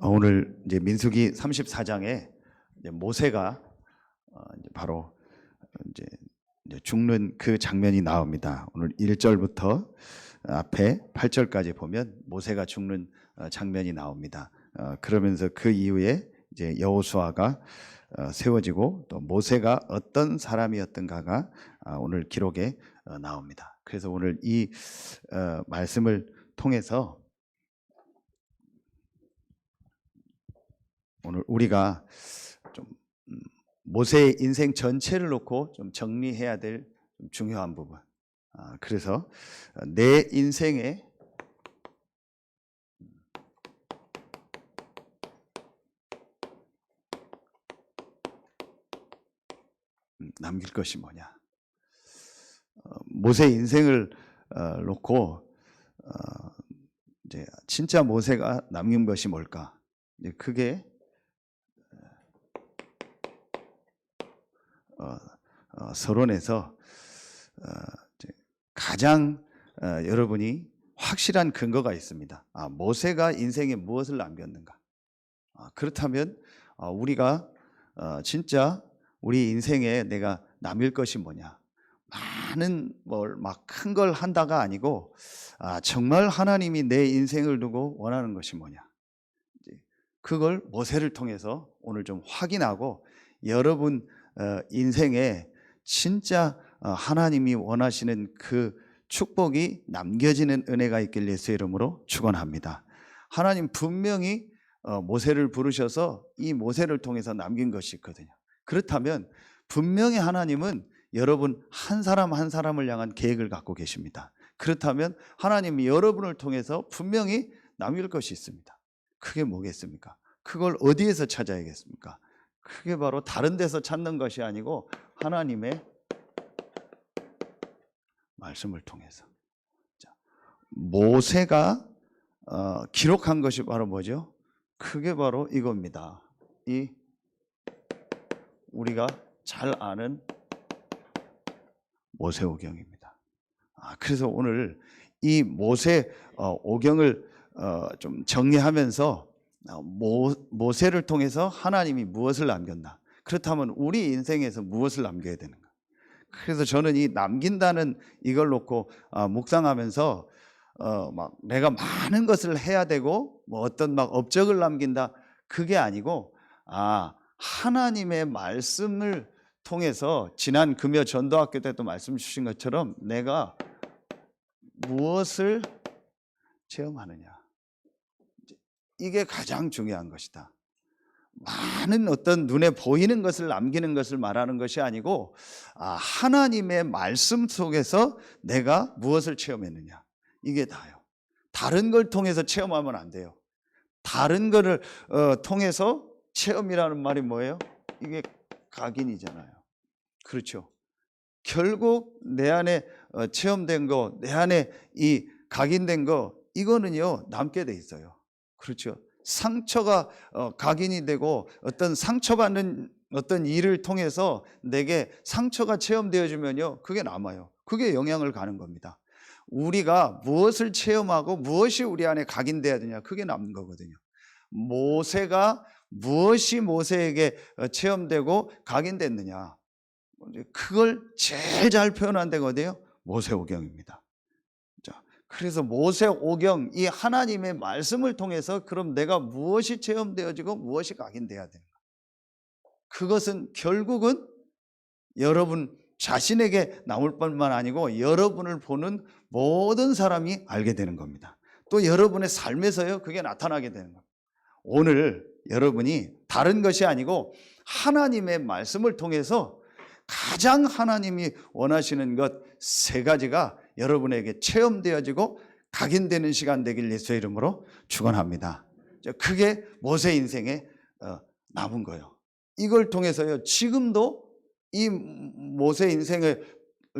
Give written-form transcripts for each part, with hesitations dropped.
오늘 이제 민수기 34장에 모세가 이제 바로 이제 죽는 그 장면이 나옵니다. 오늘 1절부터 앞에 8절까지 보면 모세가 죽는 장면이 나옵니다. 그러면서 그 이후에 이제 여호수아가 세워지고 또 모세가 어떤 사람이었던가가 오늘 기록에 나옵니다. 그래서 오늘 이 말씀을 통해서 오늘 우리가 좀 모세의 인생 전체를 놓고 좀 정리해야 될 중요한 부분. 그래서 내 인생에 남길 것이 뭐냐. 모세의 인생을 놓고 이제 진짜 모세가 남긴 것이 뭘까? 이제 그게 서론에서 가장 여러분이 확실한 근거가 있습니다. 모세가 인생에 무엇을 남겼는가? 그렇다면 우리가 진짜 우리 인생에 내가 남길 것이 뭐냐? 많은 뭘 막 큰 걸 한다가 아니고 정말 하나님이 내 인생을 두고 원하는 것이 뭐냐? 그걸 모세를 통해서 오늘 좀 확인하고 여러분 인생에 진짜 하나님이 원하시는 그 축복이 남겨지는 은혜가 있길 예수의 이름으로 축원합니다. 하나님 분명히 모세를 부르셔서 이 모세를 통해서 남긴 것이 있거든요. 그렇다면 분명히 하나님은 여러분 한 사람 한 사람을 향한 계획을 갖고 계십니다. 그렇다면 하나님이 여러분을 통해서 분명히 남길 것이 있습니다. 그게 뭐겠습니까? 그걸 어디에서 찾아야겠습니까? 그게 바로 다른 데서 찾는 것이 아니고 하나님의 말씀을 통해서. 모세가 기록한 것이 바로 뭐죠? 그게 바로 이겁니다. 이 우리가 잘 아는 모세오경입니다. 그래서 오늘 이 모세오경을 좀 정리하면서 모세를 통해서 하나님이 무엇을 남겼나? 그렇다면 우리 인생에서 무엇을 남겨야 되는가? 그래서 저는 이 남긴다는 이걸 놓고 묵상하면서 막 내가 많은 것을 해야 되고 뭐 어떤 막 업적을 남긴다 그게 아니고 하나님의 말씀을 통해서 지난 금요 전도학교 때도 말씀 주신 것처럼 내가 무엇을 체험하느냐. 이게 가장 중요한 것이다. 많은 어떤 눈에 보이는 것을 남기는 것을 말하는 것이 아니고 하나님의 말씀 속에서 내가 무엇을 체험했느냐. 이게 다요. 다른 걸 통해서 체험하면 안 돼요. 다른 거를 통해서 체험이라는 말이 뭐예요? 이게 각인이잖아요. 그렇죠. 결국 내 안에 체험된 거, 내 안에 이 각인된 거 이거는요 남게 돼 있어요. 그렇죠. 상처가 각인이 되고 어떤 상처받는 어떤 일을 통해서 내게 상처가 체험되어지면요 그게 남아요. 그게 영향을 가는 겁니다. 우리가 무엇을 체험하고 무엇이 우리 안에 각인돼야 되냐 그게 남는 거거든요. 모세가 무엇이 모세에게 체험되고 각인됐느냐 그걸 제일 잘 표현한 데거든요. 모세오경입니다. 그래서 모세오경 이 하나님의 말씀을 통해서 그럼 내가 무엇이 체험되어지고 무엇이 각인돼야 되는가? 그것은 결국은 여러분 자신에게 남을 뿐만 아니고 여러분을 보는 모든 사람이 알게 되는 겁니다. 또 여러분의 삶에서요 그게 나타나게 되는 겁니다. 오늘 여러분이 다른 것이 아니고 하나님의 말씀을 통해서 가장 하나님이 원하시는 것 세 가지가 여러분에게 체험되어지고 각인되는 시간 되길 예수의 이름으로 축원합니다. 그게 모세 인생에 남은 거예요. 이걸 통해서요 지금도 이 모세 인생을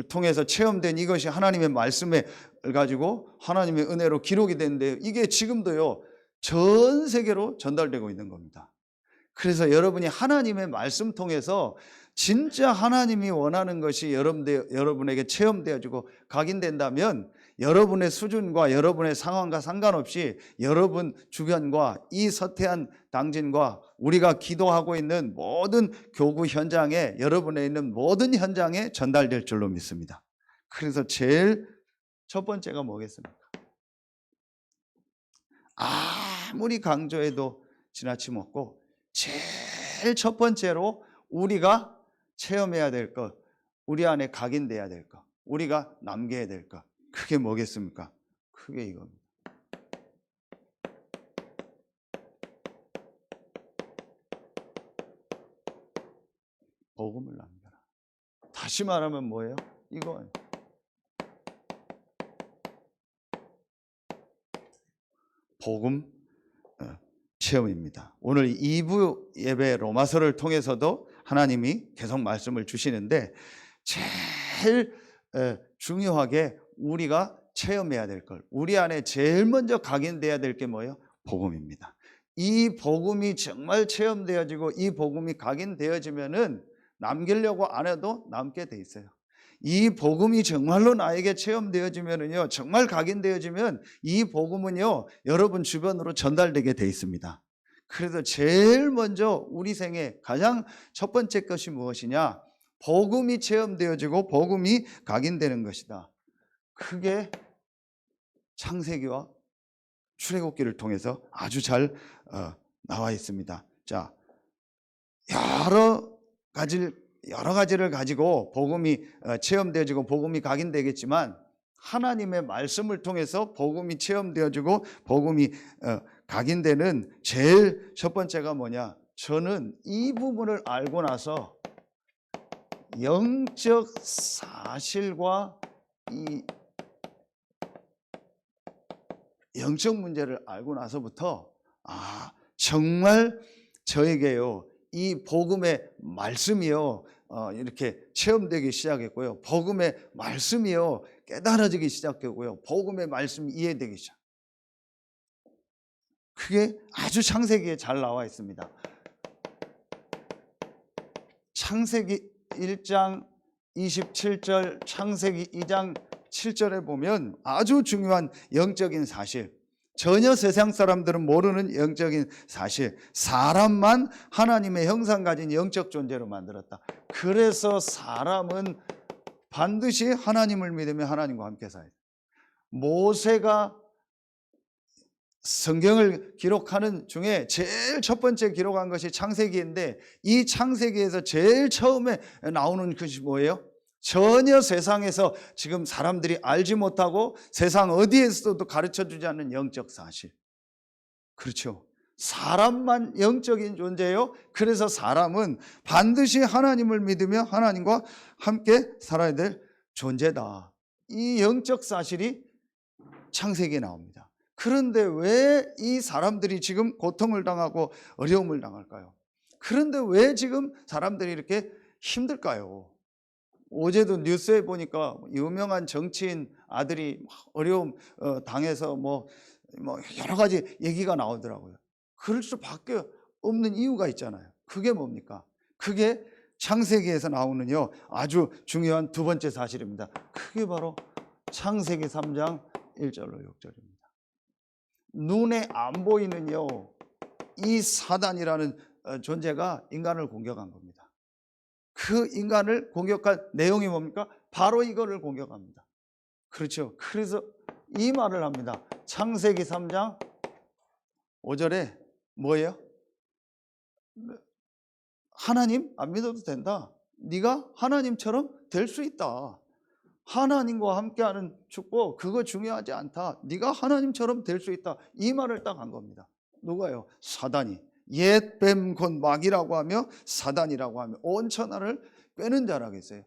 통해서 체험된 이것이 하나님의 말씀을 가지고 하나님의 은혜로 기록이 됐는데 이게 지금도요 전 세계로 전달되고 있는 겁니다. 그래서 여러분이 하나님의 말씀 통해서 진짜 하나님이 원하는 것이 여러분에게 체험되어지고 각인된다면 여러분의 수준과 여러분의 상황과 상관없이 여러분 주변과 이 서태한 당진과 우리가 기도하고 있는 모든 교구 현장에, 여러분에 있는 모든 현장에 전달될 줄로 믿습니다. 그래서 제일 첫 번째가 뭐겠습니까? 아무리 강조해도 지나치면 없고, 제일 첫 번째로 우리가 체험해야 될 것, 우리 안에 각인돼야 될 것, 우리가 남겨야 될 것, 그게 뭐겠습니까? 그게 이겁니다. 복음을 남겨라. 다시 말하면 뭐예요? 이거 복음 체험입니다. 오늘 2부 예배 로마서를 통해서도 하나님이 계속 말씀을 주시는데, 제일 중요하게 우리가 체험해야 될 걸, 우리 안에 제일 먼저 각인돼야 될 게 뭐예요? 복음입니다. 이 복음이 정말 체험되어지고 이 복음이 각인되어지면은 남기려고 안 해도 남게 돼 있어요. 이 복음이 정말로 나에게 체험되어지면은요, 정말 각인되어지면 이 복음은요, 여러분 주변으로 전달되게 돼 있습니다. 그래서 제일 먼저 우리 생에 가장 첫 번째 것이 무엇이냐? 복음이 체험되어지고 복음이 각인되는 것이다. 그게 창세기와 출애굽기를 통해서 아주 잘 나와 있습니다. 자, 여러 가지를 가지고 복음이 체험되어지고 복음이 각인되겠지만, 하나님의 말씀을 통해서 복음이 체험되어지고 복음이 각인되는 제일 첫 번째가 뭐냐? 저는 이 부분을 알고 나서 영적 사실과 이 영적 문제를 알고 나서부터 정말 저에게요, 이 복음의 말씀이요 이렇게 체험되기 시작했고요, 복음의 말씀이요 깨달아지기 시작했고요, 복음의 말씀이 이해되기 시작. 그게 아주 창세기에 잘 나와 있습니다. 창세기 1장 27절, 창세기 2장 7절에 보면 아주 중요한 영적인 사실, 전혀 세상 사람들은 모르는 영적인 사실, 사람만 하나님의 형상 가진 영적 존재로 만들었다. 그래서 사람은 반드시 하나님을 믿으며 하나님과 함께 살아야 돼. 모세가 성경을 기록하는 중에 제일 첫 번째 기록한 것이 창세기인데, 이 창세기에서 제일 처음에 나오는 것이 뭐예요? 전혀 세상에서 지금 사람들이 알지 못하고 세상 어디에서도 가르쳐주지 않는 영적 사실. 그렇죠. 사람만 영적인 존재예요. 그래서 사람은 반드시 하나님을 믿으며 하나님과 함께 살아야 될 존재다. 이 영적 사실이 창세기에 나옵니다. 그런데 왜 이 사람들이 지금 고통을 당하고 어려움을 당할까요? 그런데 왜 지금 사람들이 이렇게 힘들까요? 어제도 뉴스에 보니까 유명한 정치인 아들이 어려움 당해서 뭐 여러 가지 얘기가 나오더라고요. 그럴 수밖에 없는 이유가 있잖아요. 그게 뭡니까? 그게 창세기에서 나오는요 아주 중요한 두 번째 사실입니다. 그게 바로 창세기 3장 1절로 6절입니다. 눈에 안 보이는요 이 사단이라는 존재가 인간을 공격한 겁니다. 그 인간을 공격한 내용이 뭡니까? 바로 이거를 공격합니다. 그렇죠. 그래서 이 말을 합니다. 창세기 3장 5절에 뭐예요? 하나님 안 믿어도 된다. 네가 하나님처럼 될 수 있다. 하나님과 함께하는 축복, 그거 중요하지 않다. 네가 하나님처럼 될 수 있다. 이 말을 딱 한 겁니다. 누가요? 사단이. 옛 뱀 곧 마귀라고 하며 사단이라고 하며 온 천하를 꿰는 자라고 했어요.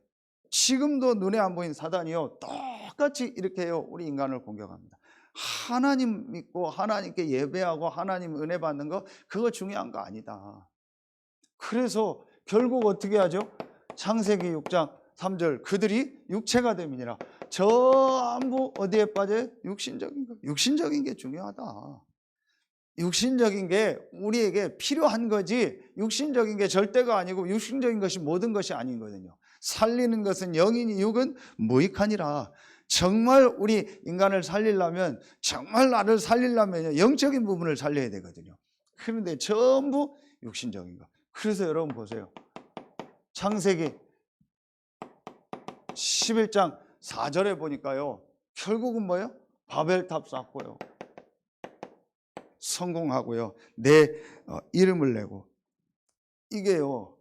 지금도 눈에 안 보이는 사단이요 똑같이 이렇게 해요. 우리 인간을 공격합니다. 하나님 믿고 하나님께 예배하고 하나님 은혜 받는 거, 그거 중요한 거 아니다. 그래서 결국 어떻게 하죠? 창세기 6장 3절, 그들이 육체가 됨이니라. 전부 어디에 빠져요? 육신적인 거. 육신적인 게 중요하다. 육신적인 게 우리에게 필요한 거지, 육신적인 게 절대가 아니고 육신적인 것이 모든 것이 아닌 거거든요. 살리는 것은 영이니 육은 무익하니라. 정말 우리 인간을 살리려면, 정말 나를 살리려면 영적인 부분을 살려야 되거든요. 그런데 전부 육신적인 거. 그래서 여러분 보세요. 창세기 11장 4절에 보니까요, 결국은 뭐예요? 바벨탑 쌓고요, 성공하고요, 내 이름을 내고. 이게요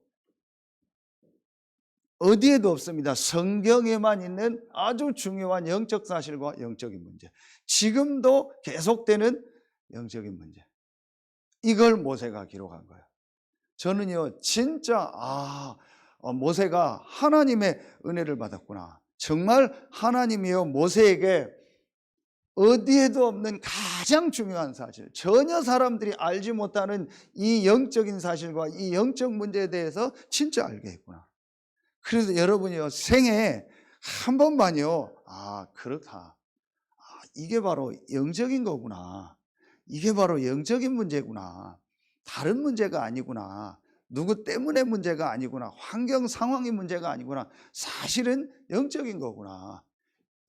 어디에도 없습니다. 성경에만 있는 아주 중요한 영적 사실과 영적인 문제, 지금도 계속되는 영적인 문제, 이걸 모세가 기록한 거예요. 저는요 진짜 모세가 하나님의 은혜를 받았구나. 정말 하나님이요 모세에게 어디에도 없는 가장 중요한 사실, 전혀 사람들이 알지 못하는 이 영적인 사실과 이 영적 문제에 대해서 진짜 알게 했구나. 그래서 여러분이요 생애 한 번만요 그렇다, 이게 바로 영적인 거구나, 이게 바로 영적인 문제구나, 다른 문제가 아니구나, 누구 때문에 문제가 아니구나, 환경 상황이 문제가 아니구나, 사실은 영적인 거구나.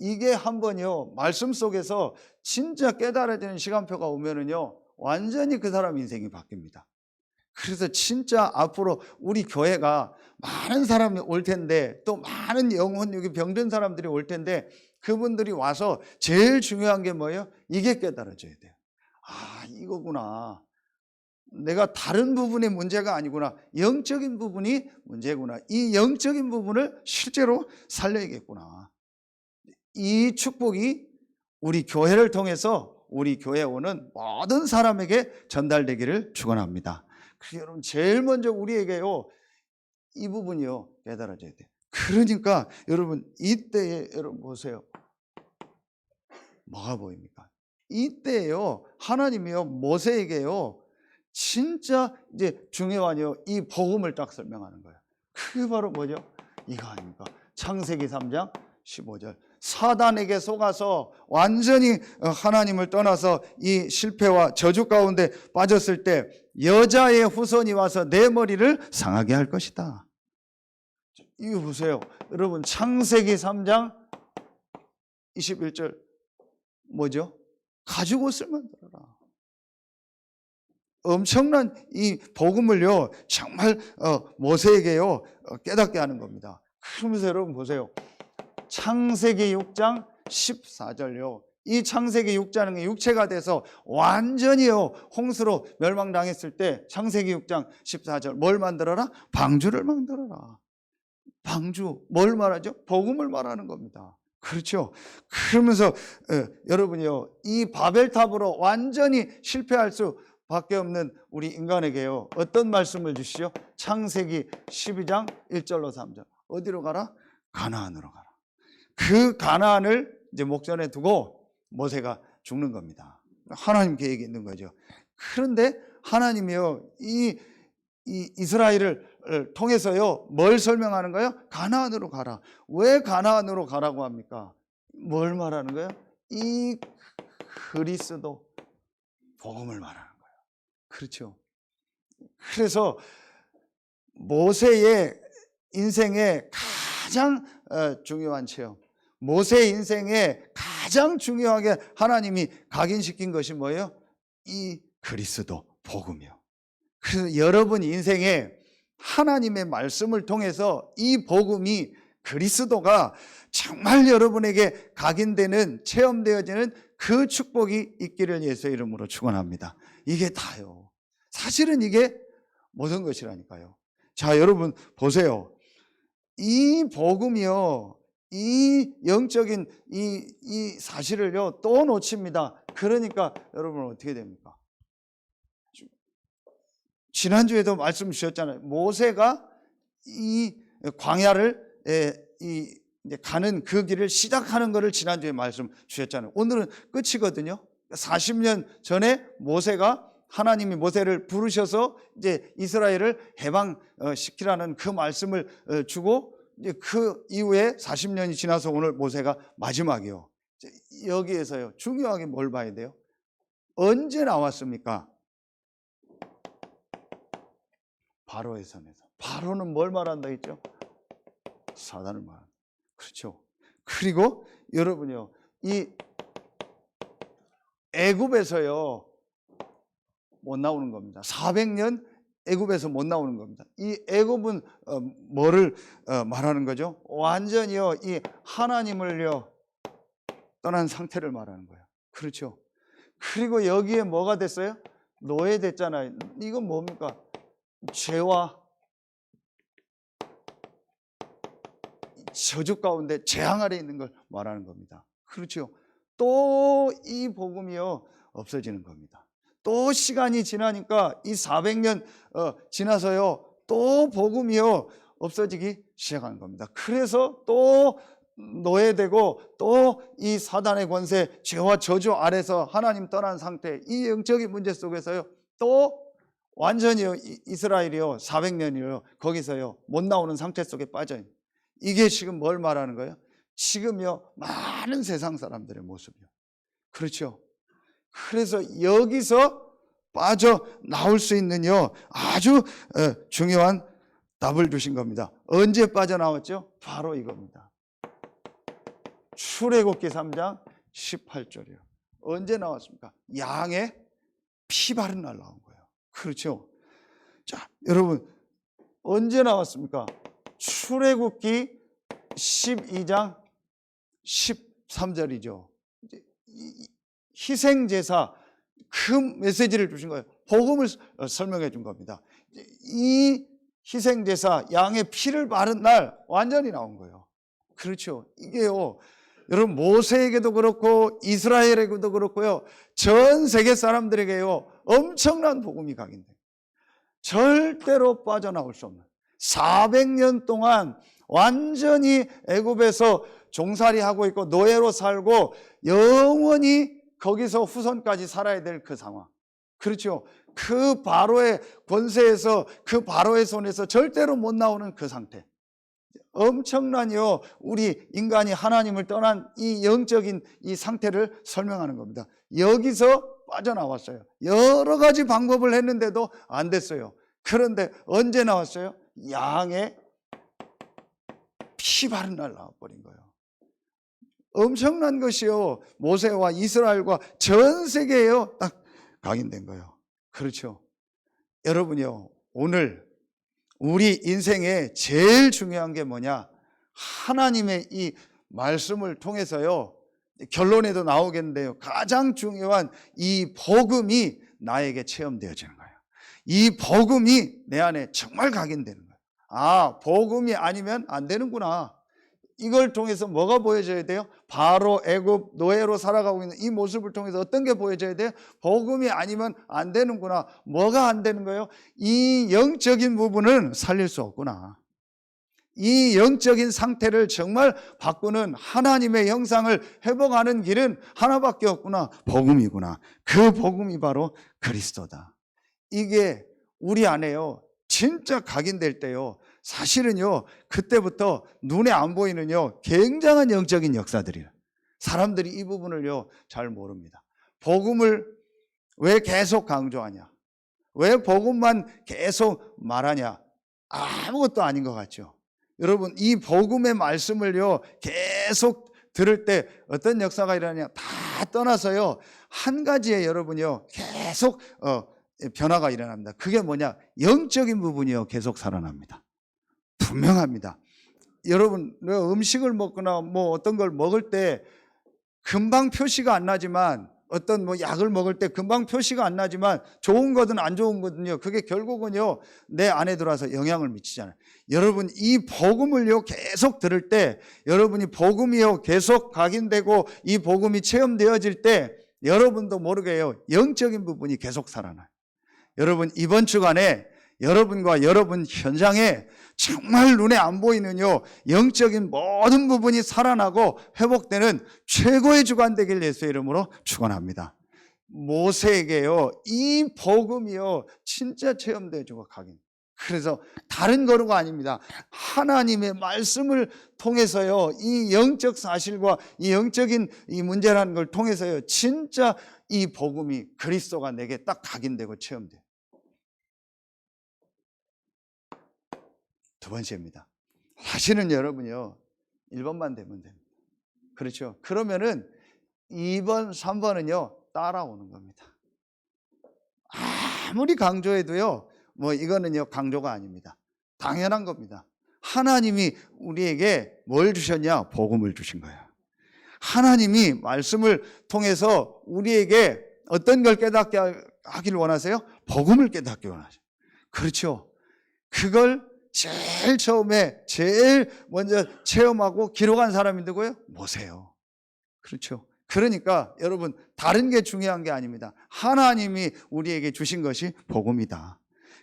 이게 한번요 말씀 속에서 진짜 깨달아지는 시간표가 오면은요 완전히 그 사람 인생이 바뀝니다. 그래서 진짜 앞으로 우리 교회가 많은 사람이 올 텐데, 또 많은 영혼, 여기 병든 사람들이 올 텐데, 그분들이 와서 제일 중요한 게 뭐예요? 이게 깨달아져야 돼요. 이거구나, 내가 다른 부분의 문제가 아니구나, 영적인 부분이 문제구나, 이 영적인 부분을 실제로 살려야겠구나. 이 축복이 우리 교회를 통해서 우리 교회에 오는 모든 사람에게 전달되기를 축원합니다. 그래서 여러분 제일 먼저 우리에게요 이 부분이요 깨달아져야 돼요. 그러니까 여러분 이때에 여러분 보세요, 뭐가 보입니까? 이때에요 하나님이요 모세에게요 진짜 이제 중요한요 이 복음을 딱 설명하는 거예요. 그게 바로 뭐죠? 이거 아닙니까? 창세기 3장 15절. 사단에게 속아서 완전히 하나님을 떠나서 이 실패와 저주 가운데 빠졌을 때 여자의 후손이 와서 내 머리를 상하게 할 것이다. 이거 보세요 여러분, 창세기 3장 21절 뭐죠? 가죽 옷을 만들어라. 엄청난 이 복음을요 정말 모세에게요 깨닫게 하는 겁니다. 그러면서 여러분 보세요, 창세기 6장 14절요. 이 창세기 6장은 육체가 돼서 완전히요 홍수로 멸망당했을 때 창세기 6장 14절 뭘 만들어라? 방주를 만들어라. 방주, 뭘 말하죠? 복음을 말하는 겁니다. 그렇죠? 그러면서 여러분이요 이 바벨탑으로 완전히 실패할 수밖에 없는 우리 인간에게요 어떤 말씀을 주시죠? 창세기 12장 1절로 3절. 어디로 가라? 가나안으로 가라. 그 가나안을 이제 목전에 두고 모세가 죽는 겁니다. 하나님 계획이 있는 거죠. 그런데 하나님이요 이 이스라엘을 통해서요 뭘 설명하는 거예요? 가나안으로 가라. 왜 가나안으로 가라고 합니까? 뭘 말하는 거예요? 이 그리스도 복음을 말하는 거예요. 그렇죠? 그래서 모세의 인생의 가장 중요한 체험, 모세의 인생에 가장 중요하게 하나님이 각인시킨 것이 뭐예요? 이 그리스도 복음이요. 그래서 여러분 인생에 하나님의 말씀을 통해서 이 복음이, 그리스도가 정말 여러분에게 각인되는, 체험되어지는 그 축복이 있기를 예수의 이름으로 축원합니다. 이게 다요. 사실은 이게 모든 것이라니까요. 자, 여러분 보세요. 이 복음이요, 이 영적인 이 사실을요 또 놓칩니다. 그러니까 여러분 어떻게 됩니까? 지난주에도 말씀 주셨잖아요. 모세가 이 광야를 이제 가는 그 길을 시작하는 것을 지난주에 말씀 주셨잖아요. 오늘은 끝이거든요. 40년 전에 모세가, 하나님이 모세를 부르셔서 이제 이스라엘을 해방시키라는 그 말씀을 주고, 이제 그 이후에 40년이 지나서 오늘 모세가 마지막이요. 여기에서요 중요하게 뭘 봐야 돼요? 언제 나왔습니까? 바로의 손에서. 바로는 뭘 말한다 했죠? 사단을 말한다. 그렇죠. 그리고 여러분요, 이 애굽에서요 못 나오는 겁니다. 400년 애굽에서 못 나오는 겁니다. 이 애굽은 뭐를 말하는 거죠? 완전히요 이 하나님을요 떠난 상태를 말하는 거예요. 그렇죠. 그리고 여기에 뭐가 됐어요? 노예됐잖아요. 이건 뭡니까? 죄와 저주 가운데 재앙 아래 있는 걸 말하는 겁니다. 그렇죠. 또 이 복음이요 없어지는 겁니다. 또 시간이 지나니까 이 400년 지나서요 또 복음이요 없어지기 시작하는 겁니다. 그래서 또 노예되고 또 이 사단의 권세, 죄와 저주 아래서 하나님 떠난 상태, 이 영적인 문제 속에서요 또 완전히요 이스라엘이요 400년이요 거기서요 못 나오는 상태 속에 빠져요. 이게 지금 뭘 말하는 거예요? 지금요 많은 세상 사람들의 모습이요. 그렇죠. 그래서 여기서 빠져나올 수 있는요 아주 중요한 답을 주신 겁니다. 언제 빠져나왔죠? 바로 이겁니다. 출애굽기 3장 18절이요. 언제 나왔습니까? 양의 피 바른 날 나온 거예요. 그렇죠. 자, 여러분 언제 나왔습니까? 출애굽기 12장 13절이죠. 희생제사 그 메시지를 주신 거예요. 복음을 설명해 준 겁니다. 이 희생제사 양의 피를 바른 날 완전히 나온 거예요. 그렇죠. 이게요 여러분 모세에게도 그렇고 이스라엘에게도 그렇고요 전 세계 사람들에게요 엄청난 복음이 각인돼요. 절대로 빠져나올 수 없는 400년 동안 완전히 애굽에서 종살이하고 있고 노예로 살고 영원히 거기서 후손까지 살아야 될 그 상황. 그렇죠. 그 바로의 권세에서 그 바로의 손에서 절대로 못 나오는 그 상태. 엄청난요 우리 인간이 하나님을 떠난 이 영적인 이 상태를 설명하는 겁니다. 여기서 빠져나왔어요. 여러 가지 방법을 했는데도 안 됐어요. 그런데 언제 나왔어요? 양의 피 바른 날 나와버린 거예요. 엄청난 것이요 모세와 이스라엘과 전 세계에요 딱 각인된 거예요. 그렇죠. 여러분요 오늘 우리 인생에 제일 중요한 게 뭐냐? 하나님의 이 말씀을 통해서요 결론에도 나오겠는데요 가장 중요한 이 복음이 나에게 체험되어지는 거예요. 이 복음이 내 안에 정말 각인되는 거예요. 아, 복음이 아니면 안 되는구나. 이걸 통해서 뭐가 보여져야 돼요? 바로 애굽 노예로 살아가고 있는 이 모습을 통해서 어떤 게 보여져야 돼요? 복음이 아니면 안 되는구나. 뭐가 안 되는 거예요? 이 영적인 부분은 살릴 수 없구나. 이 영적인 상태를 정말 바꾸는 하나님의 형상을 회복하는 길은 하나밖에 없구나. 복음이구나. 그 복음이 바로 그리스도다. 이게 우리 안에요 진짜 각인될 때요 사실은요 그때부터 눈에 안 보이는요 굉장한 영적인 역사들이에요. 사람들이 이 부분을요 잘 모릅니다. 복음을 왜 계속 강조하냐? 왜 복음만 계속 말하냐? 아무것도 아닌 것 같죠. 여러분 이 복음의 말씀을요 계속 들을 때 어떤 역사가 일어나냐? 다 떠나서요 한 가지에 여러분요 계속 변화가 일어납니다. 그게 뭐냐? 영적인 부분이요 계속 살아납니다. 분명합니다. 여러분 음식을 먹거나 뭐 어떤 걸 먹을 때 금방 표시가 안 나지만 어떤 뭐 약을 먹을 때 금방 표시가 안 나지만 좋은 거든 안 좋은 거든요 그게 결국은요 내 안에 들어와서 영향을 미치잖아요. 여러분 이 복음을요 계속 들을 때 여러분이 복음이요 계속 각인되고 이 복음이 체험되어질 때 여러분도 모르게요 영적인 부분이 계속 살아나요. 여러분 이번 주간에 여러분과 여러분 현장에 정말 눈에 안 보이는요 영적인 모든 부분이 살아나고 회복되는 최고의 주간 되길 예수의 이름으로 축원합니다. 모세에게요 이 복음이요 진짜 체험되어지고 각인. 그래서 다른 거로가 아닙니다. 하나님의 말씀을 통해서요 이 영적 사실과 이 영적인 이 문제라는 걸 통해서요 진짜 이 복음이 그리스도가 내게 딱 각인되고 체험돼요. 두 번째입니다. 사실은 여러분이요 1번만 되면 됩니다. 그렇죠. 그러면은 2번, 3번은요 따라오는 겁니다. 아무리 강조해도요, 뭐 이거는요 강조가 아닙니다. 당연한 겁니다. 하나님이 우리에게 뭘 주셨냐? 복음을 주신 거예요. 하나님이 말씀을 통해서 우리에게 어떤 걸 깨닫게 하기를 원하세요? 복음을 깨닫게 원하세요. 그렇죠. 그걸 제일 처음에 제일 먼저 체험하고 기록한 사람이 누구예요? 모세요. 그렇죠. 그러니까 여러분 다른 게 중요한 게 아닙니다. 하나님이 우리에게 주신 것이 복음이다.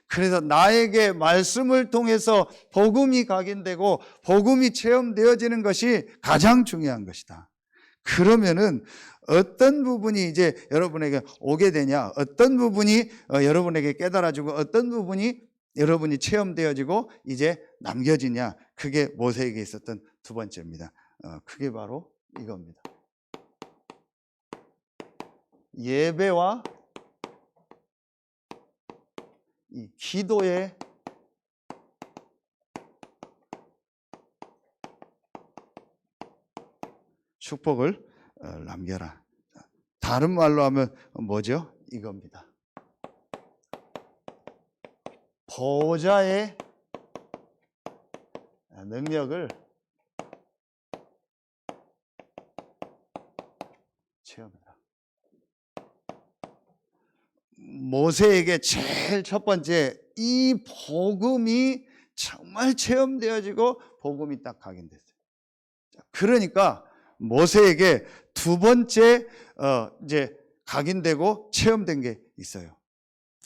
그래서 나에게 말씀을 통해서 복음이 각인되고 복음이 체험되어지는 것이 가장 중요한 것이다. 그러면은 어떤 부분이 이제 여러분에게 오게 되냐, 어떤 부분이 여러분에게 깨달아지고 어떤 부분이 여러분이 체험되어지고 이제 남겨지냐, 그게 모세에게 있었던 두 번째입니다. 그게 바로 이겁니다. 예배와 이 기도의 축복을 남겨라. 다른 말로 하면 뭐죠? 이겁니다. 보좌의 능력을 체험해라. 모세에게 제일 첫 번째 이 복음이 정말 체험되어지고 복음이 딱 각인됐어요. 그러니까 모세에게 두 번째 이제 각인되고 체험된 게 있어요.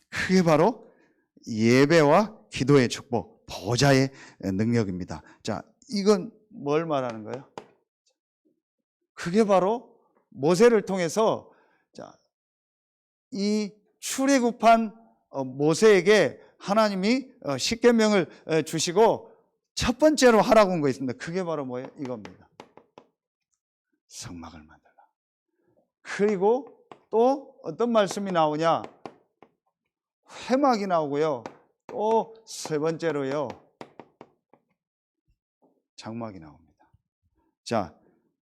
그게 바로 예배와 기도의 축복, 보좌의 능력입니다. 자, 이건 뭘 말하는 거예요? 그게 바로 모세를 통해서 자, 이 출애굽한 모세에게 하나님이 십계명을 주시고 첫 번째로 하라고 한 거 있습니다. 그게 바로 뭐예요? 이겁니다. 성막을 만들라. 그리고 또 어떤 말씀이 나오냐? 회막이 나오고요. 또 세 번째로요, 장막이 나옵니다. 자,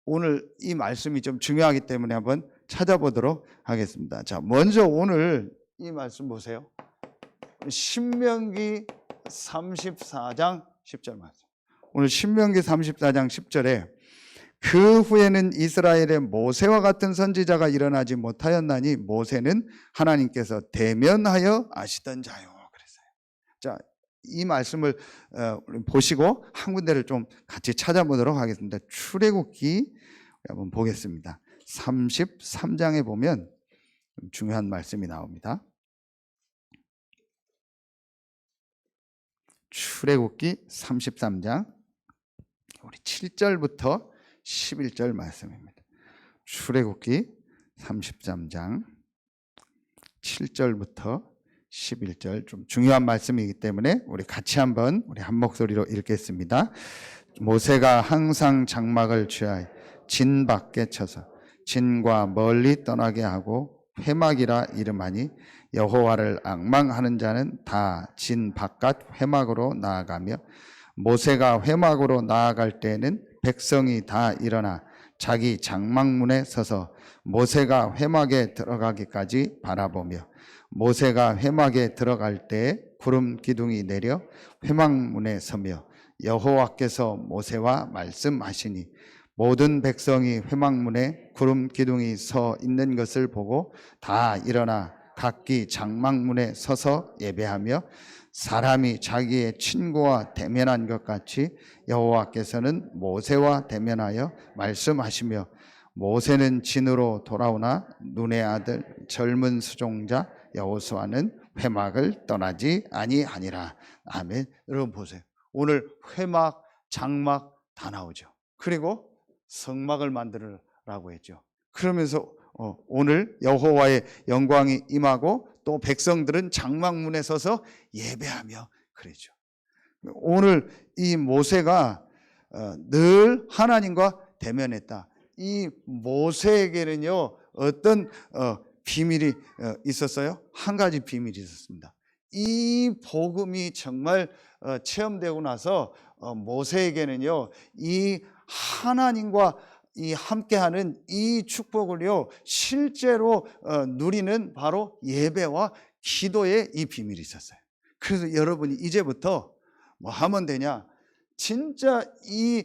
오늘 이 말씀이 좀 중요하기 때문에 한번 찾아보도록 하겠습니다. 자, 먼저 오늘 이 말씀 보세요. 신명기 34장 10절 말씀. 오늘 신명기 34장 10절에 그 후에는 이스라엘의 모세와 같은 선지자가 일어나지 못하였나니 모세는 하나님께서 대면하여 아시던 자요. 그랬어요. 자, 이 말씀을 보시고 한 군데를 좀 같이 찾아보도록 하겠습니다. 출애굽기 한번 보겠습니다. 33장에 보면 중요한 말씀이 나옵니다. 출애굽기 33장 우리 7절부터 11절 말씀입니다. 출애굽기 33장 7절부터 11절 좀 중요한 말씀이기 때문에 우리 같이 한번 우리 한 목소리로 읽겠습니다. 모세가 항상 장막을 취하여 진 밖에 쳐서 진과 멀리 떠나게 하고 회막이라 이름하니 여호와를 앙망하는 자는 다 진 바깥 회막으로 나아가며 모세가 회막으로 나아갈 때에는 백성이 다 일어나 자기 장막문에 서서 모세가 회막에 들어가기까지 바라보며 모세가 회막에 들어갈 때 구름 기둥이 내려 회막문에 서며 여호와께서 모세와 말씀하시니 모든 백성이 회막문에 구름 기둥이 서 있는 것을 보고 다 일어나 각기 장막문에 서서 예배하며 사람이 자기의 친구와 대면한 것 같이 여호와께서는 모세와 대면하여 말씀하시며 모세는 진으로 돌아오나 눈의 아들 젊은 수종자 여호수아는 회막을 떠나지 아니하니라. 아멘. 여러분 보세요. 오늘 회막, 장막 다 나오죠. 그리고 성막을 만들으라고 했죠. 그러면서 오늘 여호와의 영광이 임하고 또 백성들은 장막문에 서서 예배하며 그러죠. 오늘 이 모세가 늘 하나님과 대면했다. 이 모세에게는요 어떤 비밀이 있었어요? 한 가지 비밀이 있었습니다. 이 복음이 정말 체험되고 나서 모세에게는요 이 하나님과 이 함께하는 이 축복을요 실제로 누리는 바로 예배와 기도의 이 비밀이 있었어요. 그래서 여러분이 이제부터 뭐 하면 되냐? 진짜 이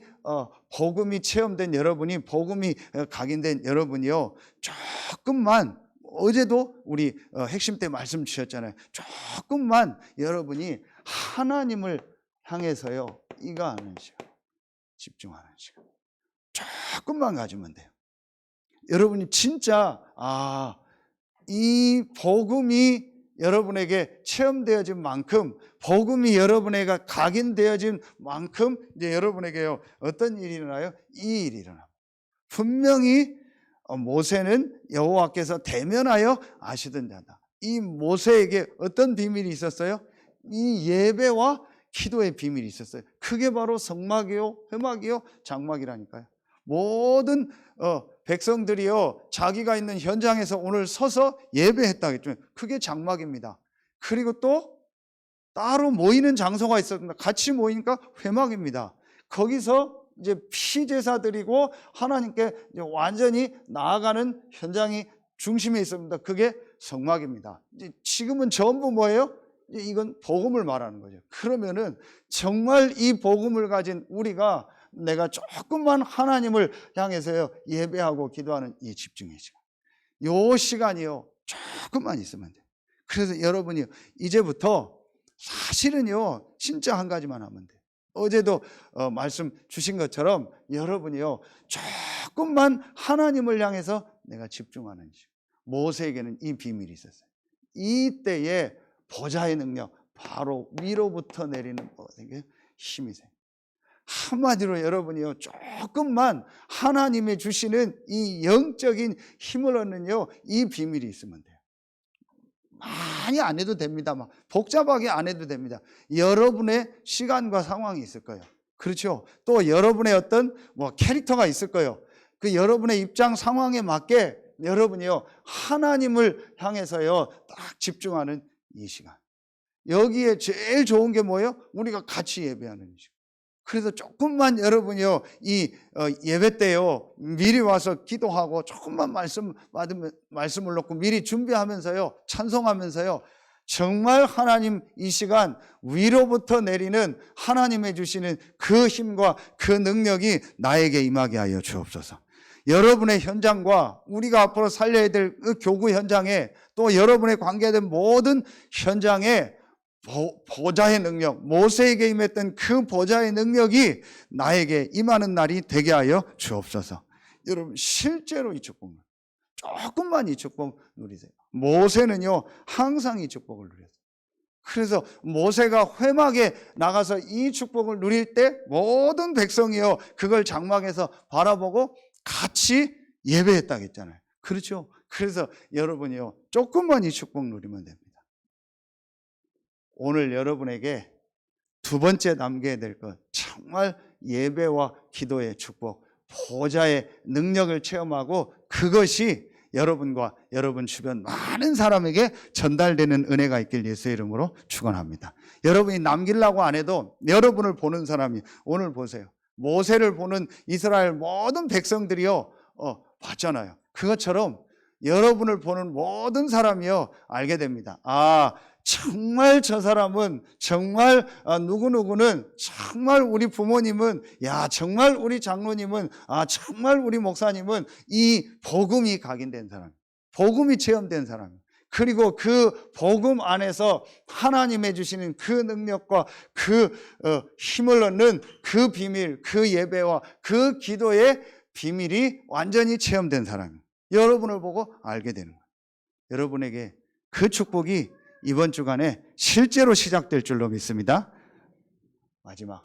복음이 체험된 여러분이, 복음이 각인된 여러분이요, 조금만, 어제도 우리 핵심 때 말씀 주셨잖아요. 조금만 여러분이 하나님을 향해서요 이거하는 시간, 집중하는 시간 조금만 가지면 돼요. 여러분이 진짜 이 복음이 여러분에게 체험되어진 만큼, 복음이 여러분에게 각인되어진 만큼 이제 여러분에게요 어떤 일이 일어나요? 이 일이 일어납니다. 분명히 모세는 여호와께서 대면하여 아시던 자다. 이 모세에게 어떤 비밀이 있었어요? 이 예배와 기도의 비밀이 있었어요. 그게 바로 성막이요, 회막이요, 장막이라니까요. 모든 백성들이요 자기가 있는 현장에서 오늘 서서 예배했다겠죠. 그게 장막입니다. 그리고 또 따로 모이는 장소가 있었습니다. 같이 모이니까 회막입니다. 거기서 이제 피제사 드리고 하나님께 이제 완전히 나아가는 현장이 중심에 있습니다. 그게 성막입니다. 이제 지금은 전부 뭐예요? 이건 복음을 말하는 거죠. 그러면은 정말 이 복음을 가진 우리가, 내가 조금만 하나님을 향해서요 예배하고 기도하는 이 집중의 시간, 요 시간이요 조금만 있으면 돼요. 그래서 여러분이 이제부터 사실은요 진짜 한 가지만 하면 돼요. 어제도 말씀 주신 것처럼 여러분이요 조금만 하나님을 향해서 내가 집중하는 시간. 모세에게는 이 비밀이 있었어요. 이때에 보좌의 능력, 바로 위로부터 내리는 힘이 생겨요. 한마디로 여러분이요 조금만 하나님이 주시는 이 영적인 힘을 얻는요 이 비밀이 있으면 돼요. 많이 안 해도 됩니다. 막 복잡하게 안 해도 됩니다. 여러분의 시간과 상황이 있을 거예요. 그렇죠? 또 여러분의 어떤 캐릭터가 있을 거예요. 그 여러분의 입장 상황에 맞게 여러분이요 하나님을 향해서요 딱 집중하는 이 시간. 여기에 제일 좋은 게 뭐예요? 우리가 같이 예배하는 시간. 그래서 조금만 여러분이요 이 예배 때요 미리 와서 기도하고 조금만 말씀을 놓고 미리 준비하면서요 찬송하면서요 정말 하나님 이 시간 위로부터 내리는 하나님의 주시는 그 힘과 그 능력이 나에게 임하게 하여 주옵소서. 여러분의 현장과 우리가 앞으로 살려야 될 그 교구 현장에, 또 여러분의 관계된 모든 현장에 보좌의 능력, 모세에게 임했던 그 보좌의 능력이 나에게 임하는 날이 되게 하여 주옵소서. 여러분 실제로 이 축복을 조금만 이 축복 누리세요. 모세는요 항상 이 축복을 누렸어요. 그래서 모세가 회막에 나가서 이 축복을 누릴 때 모든 백성이요 그걸 장막에서 바라보고 같이 예배했다고 했잖아요. 그렇죠? 그래서 여러분이요 조금만 이 축복 누리면 됩니다. 오늘 여러분에게 두 번째 남겨야 될 것, 정말 예배와 기도의 축복, 보좌의 능력을 체험하고 그것이 여러분과 여러분 주변 많은 사람에게 전달되는 은혜가 있길 예수의 이름으로 축원합니다. 여러분이 남기려고 안 해도 여러분을 보는 사람이, 오늘 보세요. 모세를 보는 이스라엘 모든 백성들이요 봤잖아요. 그것처럼 여러분을 보는 모든 사람이요 알게 됩니다. 정말 저 사람은, 정말 누구누구는, 정말 우리 부모님은, 정말 우리 장로님은, 정말 우리 목사님은 이 복음이 각인된 사람, 복음이 체험된 사람, 그리고 그 복음 안에서 하나님의 주시는 그 능력과 그 힘을 얻는 그 비밀, 그 예배와 그 기도의 비밀이 완전히 체험된 사람이에요. 여러분을 보고 알게 되는 거예요. 여러분에게 그 축복이 이번 주간에 실제로 시작될 줄로 믿습니다. 마지막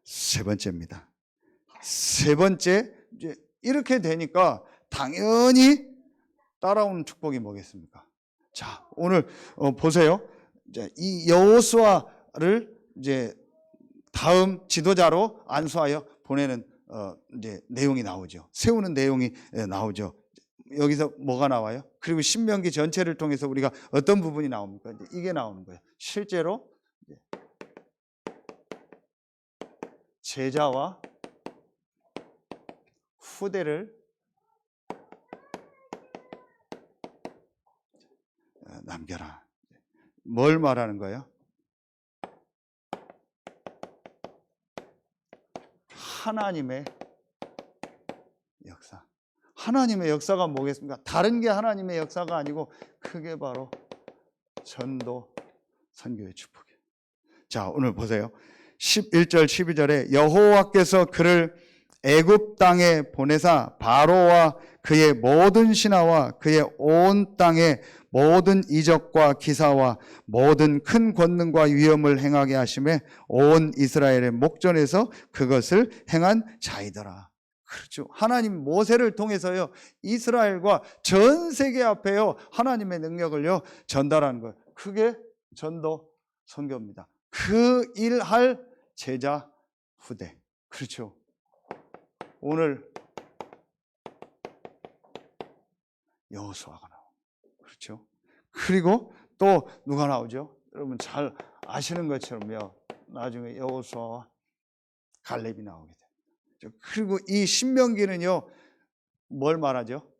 세 번째입니다. 세 번째, 이제 이렇게 되니까 당연히 따라오는 축복이 뭐겠습니까? 자, 오늘 보세요. 이제 이 여호수아를 이제 다음 지도자로 안수하여 보내는 이제 내용이 나오죠. 세우는 내용이 나오죠. 여기서 뭐가 나와요? 그리고 신명기 전체를 통해서 우리가 어떤 부분이 나옵니까? 이제 이게 나오는 거예요. 실제로 제자와 후대를 남겨라. 뭘 말하는 거예요? 하나님의 역사. 하나님의 역사가 뭐겠습니까? 다른 게 하나님의 역사가 아니고 그게 바로 전도, 선교의 축복이에요. 자, 오늘 보세요. 11절 12절에 여호와께서 그를 애굽 땅에 보내사 바로와 그의 모든 신하와 그의 온 땅에 모든 이적과 기사와 모든 큰 권능과 위엄을 행하게 하심에 온 이스라엘의 목전에서 그것을 행한 자이더라. 그렇죠. 하나님 모세를 통해서요, 이스라엘과 전 세계 앞에요, 하나님의 능력을요, 전달하는 거예요. 그게 전도 선교입니다. 그 일할 제자 후대. 그렇죠. 오늘 여호수아가 나옵니다. 그렇죠. 그리고 또 누가 나오죠? 여러분 잘 아시는 것처럼요, 나중에 여호수아와 갈렙이 나오게 됩니다. 그리고 이 신명기는요, 뭘 말하죠?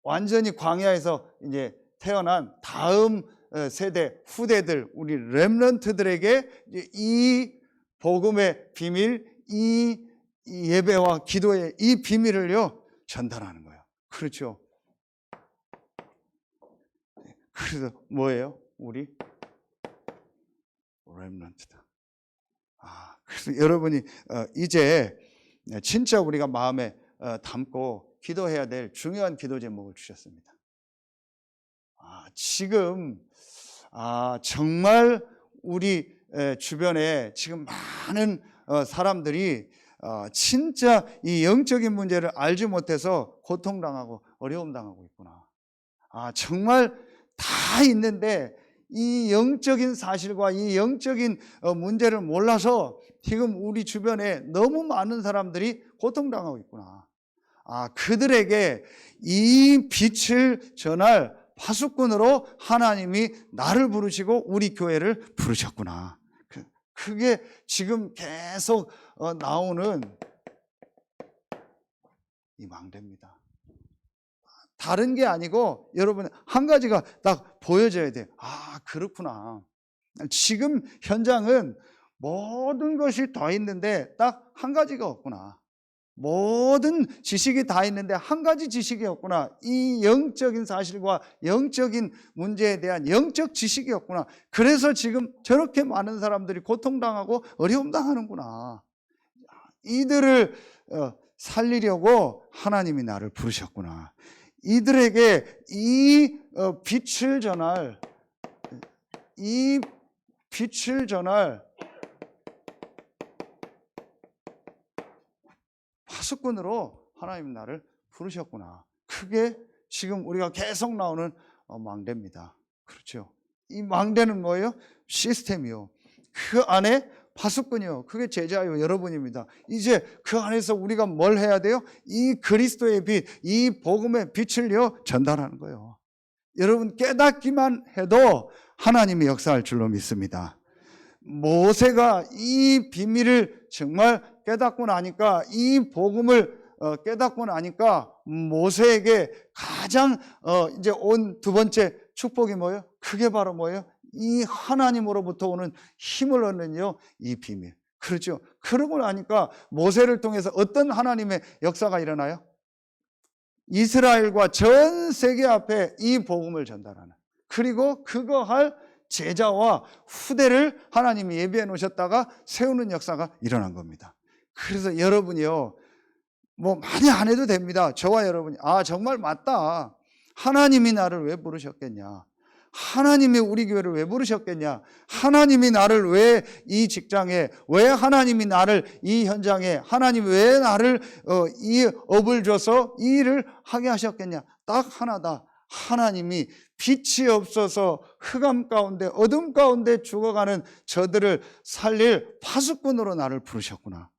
완전히 광야에서 이제 태어난 다음 세대 후대들, 우리 렘넌트들에게 이 복음의 비밀, 이 예배와 기도의 이 비밀을요, 전달하는 거예요. 그렇죠. 그래서 뭐예요? 우리 렘넌트다. 그래서 여러분이 이제 진짜 우리가 마음에 담고 기도해야 될 중요한 기도 제목을 주셨습니다. 지금 정말 우리 주변에 지금 많은 사람들이 진짜 이 영적인 문제를 알지 못해서 고통당하고 어려움 당하고 있구나. 정말 다 있는데 이 영적인 사실과 이 영적인 문제를 몰라서 지금 우리 주변에 너무 많은 사람들이 고통당하고 있구나. 그들에게 이 빛을 전할 파수꾼으로 하나님이 나를 부르시고 우리 교회를 부르셨구나. 그게 지금 계속 나오는 이 망대입니다. 다른 게 아니고 여러분 한 가지가 딱 보여져야 돼요. 그렇구나. 지금 현장은 모든 것이 다 있는데 딱 한 가지가 없구나. 모든 지식이 다 있는데 한 가지 지식이 없구나. 이 영적인 사실과 영적인 문제에 대한 영적 지식이 없구나. 그래서 지금 저렇게 많은 사람들이 고통당하고 어려움 당하는구나. 이들을 살리려고 하나님이 나를 부르셨구나. 이들에게 이 빛을 전할 파수꾼으로 하나님 나를 부르셨구나. 그게 지금 우리가 계속 나오는 망대입니다. 그렇죠. 이 망대는 뭐예요? 시스템이요. 그 안에 파수꾼이요. 그게 제자요. 여러분입니다. 이제 그 안에서 우리가 뭘 해야 돼요? 이 그리스도의 빛, 이 복음의 빛을요, 전달하는 거예요. 여러분 깨닫기만 해도 하나님이 역사할 줄로 믿습니다. 모세가 이 비밀을 정말 깨닫고 나니까, 이 복음을 깨닫고 나니까 모세에게 가장 이제 온 두 번째 축복이 뭐예요? 그게 바로 뭐예요? 이 하나님으로부터 오는 힘을 얻는요, 이 비밀. 그렇죠. 그러고 나니까 모세를 통해서 어떤 하나님의 역사가 일어나요? 이스라엘과 전 세계 앞에 이 복음을 전달하는, 그리고 그거 할 제자와 후대를 하나님이 예비해 놓으셨다가 세우는 역사가 일어난 겁니다. 그래서 여러분이요, 뭐 많이 안 해도 됩니다. 저와 여러분이 정말 맞다. 하나님이 나를 왜 부르셨겠냐? 하나님이 우리 교회를 왜 부르셨겠냐? 하나님이 나를 왜 이 직장에, 왜 하나님이 나를 이 현장에, 하나님이 왜 나를 이 업을 줘서 이 일을 하게 하셨겠냐? 딱 하나다. 하나님이 빛이 없어서 흑암 가운데, 어둠 가운데 죽어가는 저들을 살릴 파수꾼으로 나를 부르셨구나.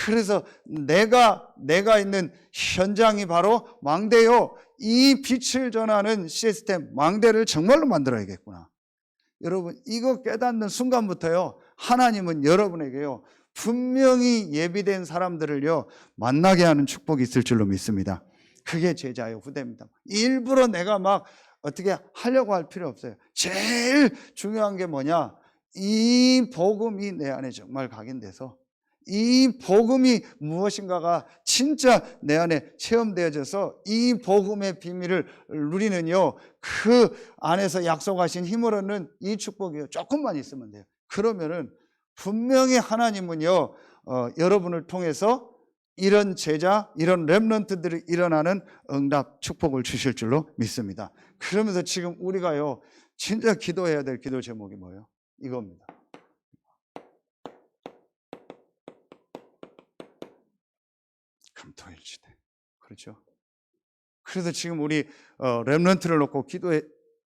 그래서 내가 있는 현장이 바로 망대요. 이 빛을 전하는 시스템, 망대를 정말로 만들어야겠구나. 여러분, 이거 깨닫는 순간부터요, 하나님은 여러분에게요, 분명히 예비된 사람들을요 만나게 하는 축복이 있을 줄로 믿습니다. 그게 제자의 후대입니다. 일부러 내가 막 어떻게 하려고 할 필요 없어요. 제일 중요한 게 뭐냐? 이 복음이 내 안에 정말 각인돼서 이 복음이 무엇인가가 진짜 내 안에 체험되어져서 이 복음의 비밀을 누리는요, 그 안에서 약속하신 힘을 얻는 이 축복이요, 조금만 있으면 돼요. 그러면은 분명히 하나님은요 여러분을 통해서 이런 제자, 이런 렘넌트들이 일어나는 응답 축복을 주실 줄로 믿습니다. 그러면서 지금 우리가요 진짜 기도해야 될 기도 제목이 뭐예요? 이겁니다. 금토일지대. 그렇죠? 그래서 지금 우리 렘넌트를 놓고 기도해,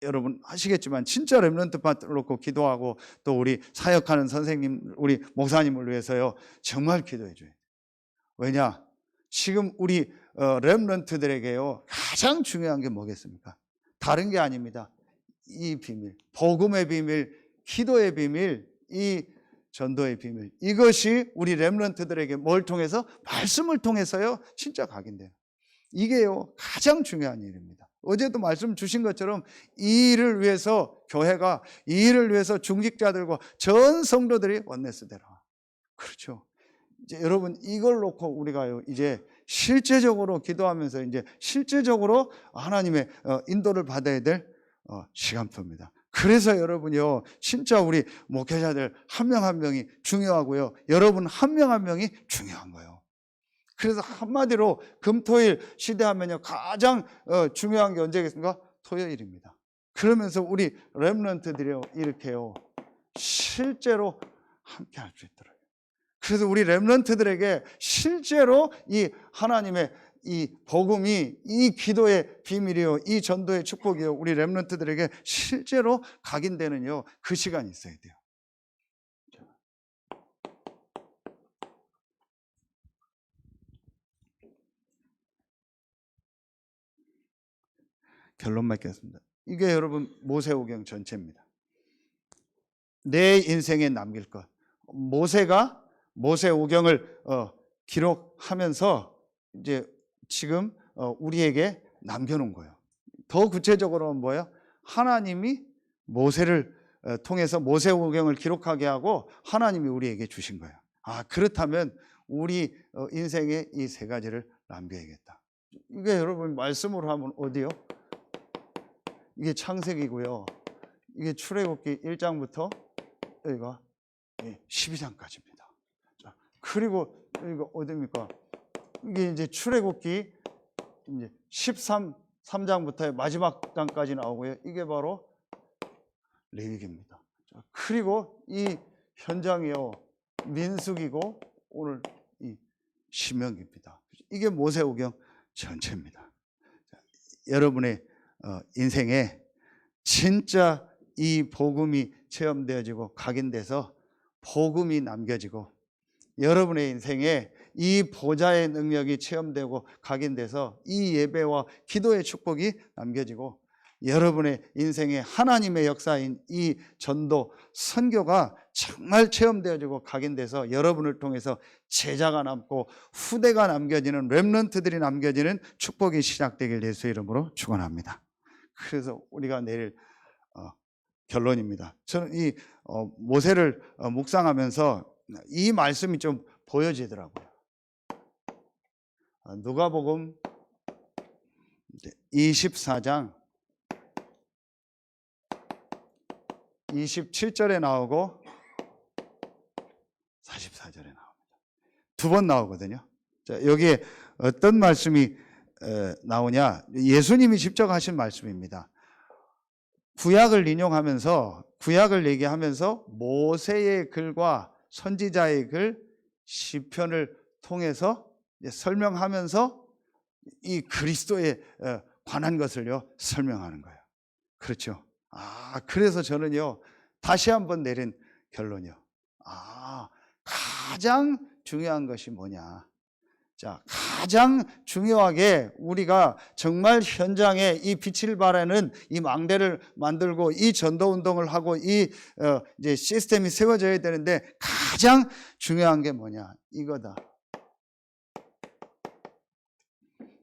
여러분 하시겠지만 진짜 렘넌트 파트를 놓고 기도하고 또 우리 사역하는 선생님, 우리 목사님을 위해서요 정말 기도해 줘요. 왜냐? 지금 우리 렘넌트들에게요 가장 중요한 게 뭐겠습니까? 다른 게 아닙니다. 이 비밀, 복음의 비밀, 기도의 비밀, 이 전도의 비밀, 이것이 우리 렘넌트들에게 뭘 통해서? 말씀을 통해서요 진짜 각인돼요. 이게요 가장 중요한 일입니다. 어제도 말씀 주신 것처럼 이 일을 위해서 교회가, 이 일을 위해서 중직자들과 전 성도들이 원네스대로, 그렇죠. 이제 여러분 이걸 놓고 우리가요 이제 실제적으로 기도하면서 이제 실제적으로 하나님의 인도를 받아야 될 시간표입니다. 그래서 여러분요 진짜 우리 목회자들 한 명 한 명이 중요하고요, 여러분 한 명 한 명이 중요한 거예요. 그래서 한마디로 금토일 시대하면요 가장 중요한 게 언제겠습니까? 토요일입니다. 그러면서 우리 렘넌트들이요 이렇게요 실제로 함께 할 수 있도록, 그래서 우리 렘넌트들에게 실제로 이 하나님의 이 복음이, 이 기도의 비밀이요, 이 전도의 축복이요, 우리 렘넌트들에게 실제로 각인되는요 그 시간이 있어야 돼요. 결론 맺겠습니다. 이게 여러분 모세오경 전체입니다. 내 인생에 남길 것. 모세가 모세오경을 기록하면서 이제 지금 우리에게 남겨놓은 거예요. 더 구체적으로는 뭐예요? 하나님이 모세를 통해서 모세오경을 기록하게 하고 하나님이 우리에게 주신 거예요. 아, 그렇다면 우리 인생에 이 세 가지를 남겨야겠다. 이게 여러분 말씀으로 하면 어디요? 이게 창세기고요. 이게 출애굽기 1장부터 여기가 12장까지입니다. 자, 그리고 이거 어디입니까? 이게 이제 출애굽기 이제 3장부터의 마지막 장까지 나오고요. 이게 바로 레위기입니다. 자, 그리고 이 현장이요 민수기고 오늘 이 신명기입니다. 이게 모세오경 전체입니다. 자, 여러분의 인생에 진짜 이 복음이 체험되어지고 각인돼서 복음이 남겨지고 여러분의 인생에 이 보좌의 능력이 체험되고 각인돼서 이 예배와 기도의 축복이 남겨지고 여러분의 인생에 하나님의 역사인 이 전도, 선교가 정말 체험되어지고 각인돼서 여러분을 통해서 제자가 남고 후대가 남겨지는, 렘넌트들이 남겨지는 축복이 시작되길 예수의 이름으로 축원합니다. 그래서 우리가 내일 결론입니다. 저는 이 모세를 묵상하면서 이 말씀이 좀 보여지더라고요. 누가복음 24장 27절에 나오고 44절에 나옵니다. 두 번 나오거든요. 자, 여기에 어떤 말씀이 나오냐? 예수님이 직접 하신 말씀입니다. 구약을 인용하면서, 구약을 얘기하면서 모세의 글과 선지자의 글, 시편을 통해서 설명하면서 이 그리스도에 관한 것을요 설명하는 거예요. 그렇죠? 아, 그래서 저는요 다시 한번 내린 결론이요. 아, 가장 중요한 것이 뭐냐? 자, 가장 중요하게 우리가 정말 현장에 이 빛을 발하는 이 망대를 만들고 이 전도 운동을 하고 이 이제 시스템이 세워져야 되는데 가장 중요한 게 뭐냐? 이거다.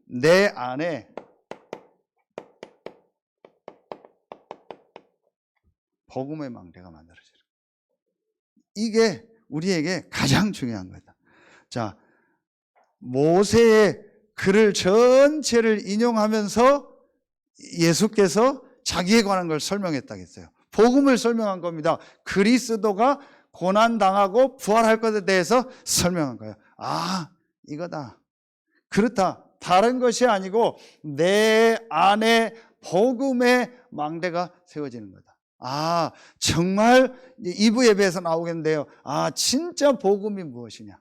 내 안에 복음의 망대가 만들어져요. 이게 우리에게 가장 중요한 거다. 자, 모세의 글을 전체를 인용하면서 예수께서 자기에 관한 걸 설명했다겠어요. 복음을 설명한 겁니다. 그리스도가 고난당하고 부활할 것에 대해서 설명한 거예요. 아, 이거다. 그렇다. 다른 것이 아니고 내 안에 복음의 망대가 세워지는 거다. 아, 정말 2부 예배에서 나오겠는데요. 아, 진짜 복음이 무엇이냐?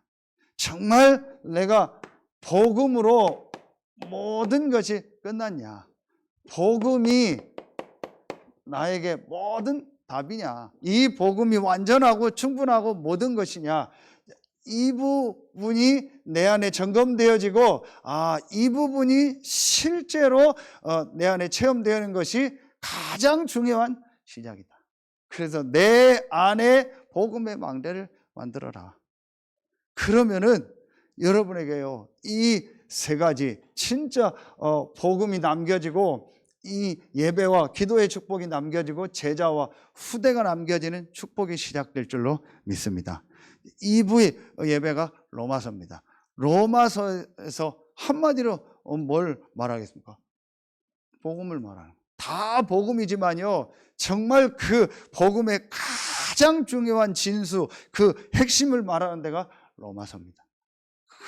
정말 내가 복음으로 모든 것이 끝났냐? 복음이 나에게 모든 답이냐? 이 복음이 완전하고 충분하고 모든 것이냐? 이 부분이 내 안에 점검되어지고, 아, 이 부분이 실제로 내 안에 체험되는 것이 가장 중요한 시작이다. 그래서 내 안에 복음의 망대를 만들어라. 그러면은 여러분에게요, 이 세 가지 진짜 복음이 남겨지고 이 예배와 기도의 축복이 남겨지고 제자와 후대가 남겨지는 축복이 시작될 줄로 믿습니다. 2부의 예배가 로마서입니다. 로마서에서 한마디로 뭘 말하겠습니까? 복음을 말하는. 다 복음이지만요, 정말 그 복음의 가장 중요한 진수, 그 핵심을 말하는 데가 로마서입니다.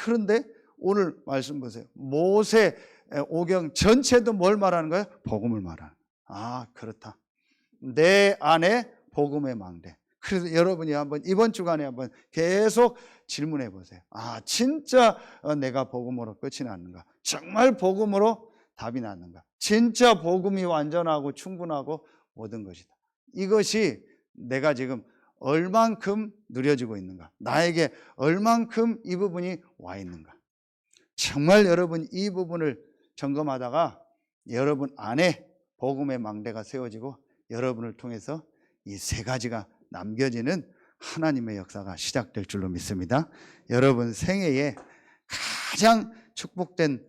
그런데 오늘 말씀 보세요. 모세 오경 전체도 뭘 말하는 거예요? 복음을 말하는 거예요. 아, 그렇다. 내 안에 복음의 망대. 그래서 여러분이 한번 이번 주간에 한번 계속 질문해 보세요. 아, 진짜 내가 복음으로 끝이 났는가? 정말 복음으로 답이 났는가? 진짜 복음이 완전하고 충분하고 모든 것이다. 이것이 내가 지금 얼만큼 누려지고 있는가? 나에게 얼만큼 이 부분이 와 있는가? 정말 여러분 이 부분을 점검하다가 여러분 안에 복음의 망대가 세워지고 여러분을 통해서 이 세 가지가 남겨지는 하나님의 역사가 시작될 줄로 믿습니다. 여러분 생애에 가장 축복된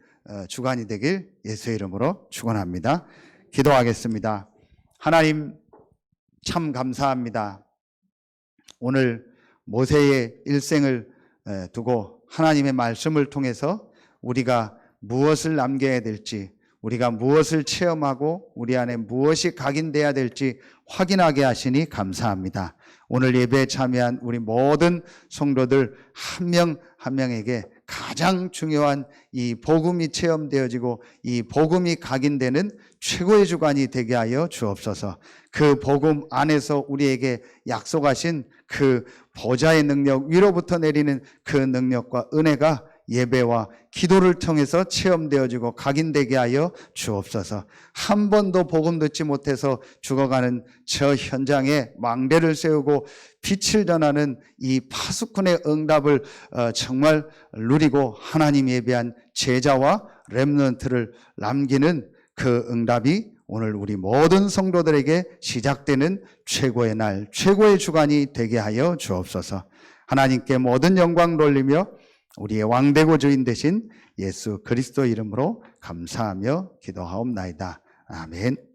주간이 되길 예수의 이름으로 축원합니다. 기도하겠습니다. 하나님 참 감사합니다. 오늘 모세의 일생을 두고 하나님의 말씀을 통해서 우리가 무엇을 남겨야 될지, 우리가 무엇을 체험하고 우리 안에 무엇이 각인돼야 될지 확인하게 하시니 감사합니다. 오늘 예배에 참여한 우리 모든 성도들 한 명 한 명에게 가장 중요한 이 복음이 체험되어지고 이 복음이 각인되는 최고의 주간이 되게 하여 주옵소서. 그 복음 안에서 우리에게 약속하신 그 보좌의 능력, 위로부터 내리는 그 능력과 은혜가 예배와 기도를 통해서 체험되어지고 각인되게 하여 주옵소서. 한 번도 복음 듣지 못해서 죽어가는 저 현장에 망대를 세우고 빛을 전하는 이 파수꾼의 응답을 정말 누리고 하나님 예배한 제자와 렘넌트를 남기는 그 응답이 오늘 우리 모든 성도들에게 시작되는 최고의 날, 최고의 주간이 되게 하여 주옵소서. 하나님께 모든 영광 돌리며 우리의 왕되고 주인 되신 예수 그리스도 이름으로 감사하며 기도하옵나이다. 아멘.